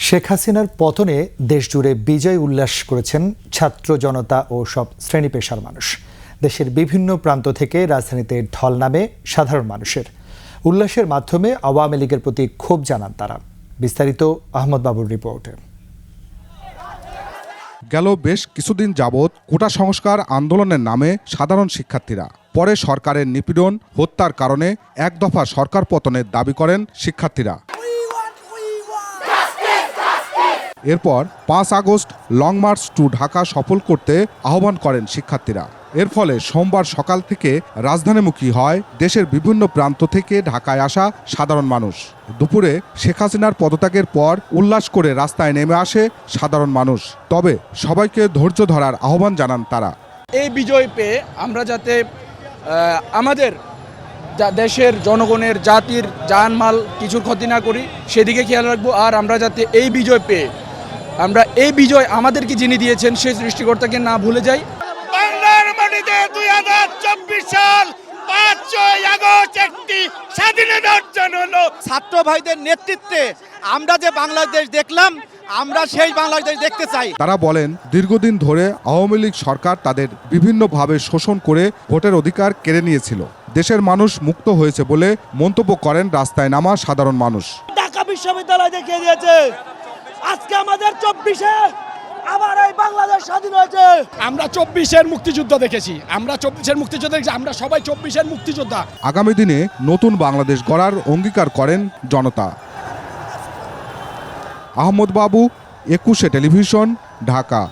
শেখ হাসিনার পতনে দেশজুড়ে বিজয় উল্লাস করেছেন ছাত্র জনতা ও সব শ্রেণী পেশার মানুষ। দেশের বিভিন্ন প্রান্ত থেকে রাজধানীতে ঢল নামে সাধারণ মানুষের। উল্লাসের মাধ্যমে আওয়ামী লীগের প্রতি ক্ষোভ জানান তারা। বিস্তারিত আহমদ বাবুর রিপোর্টে। গেল বেশ কিছুদিন যাবৎ কোটা সংস্কার আন্দোলনের নামে সাধারণ শিক্ষার্থীরা, পরে সরকারের নিপীড়ন হত্যার কারণে এক দফা সরকার পতনের দাবি করেন শিক্ষার্থীরা। এরপর 5 August long march to Dhaka সফল করতে আহ্বান করেন শিক্ষার্থীরা। এর ফলে সোমবার সকাল থেকে রাজধানীমুখী হয় দেশের বিভিন্ন প্রান্ত থেকে ঢাকায় আসা সাধারণ মানুষ। দুপুরে শেখ হাসিনার পদত্যাগের পর উল্লাস করে রাস্তায় নেমে আসে সাধারণ মানুষ। তবে সবাইকে ধৈর্য ধরার আহ্বান জানান তারা। এই বিজয় পেয়ে আমরা যাতে আমাদের দেশের জনগণের জাতির জানমাল কিছুর ক্ষতি না করি সেদিকে খেয়াল রাখবো। আর আমরা যাতে এই বিজয় পেয়ে এই বিজয় আমাদেরকে যিনি দিয়েছেন সেই সৃষ্টিকর্তাকে না ভুলে যাই। বাংলার মাটিতে 2024 সাল 5 আগস্ট একটি স্বাধীনতা অর্জন হলো। ছাত্র ভাইদের নেতৃত্বে আমরা যে বাংলাদেশ দেখলাম, আমরা সেই বাংলাদেশ দেখতে চাই। তারা বলেন, দীর্ঘদিন ধরে আওয়ামী লীগ সরকার তাদের বিভিন্নভাবে শোষণ করে ভোটের অধিকার কেড়ে নিয়েছিল। দেশের মানুষ মুক্ত হয়েছে বলে মন্তব্য করেন রাস্তায় নামা সাধারণ মানুষ। ঢাকা বিশ্ববিদ্যালয় দেখিয়ে দিয়েছে আজকে আমাদের 24-এ আবার এই বাংলাদেশ স্বাধীন হয়েছে। আমরা 24-এর মুক্তিযুদ্ধ দেখেছি, আমরা সবাই 24-এর মুক্তিযোদ্ধা। আগামী দিনে নতুন বাংলাদেশ গড়ার অঙ্গীকার করেন জনতা। আহমদ বাবু, 21 টেলিভিশন, ঢাকা।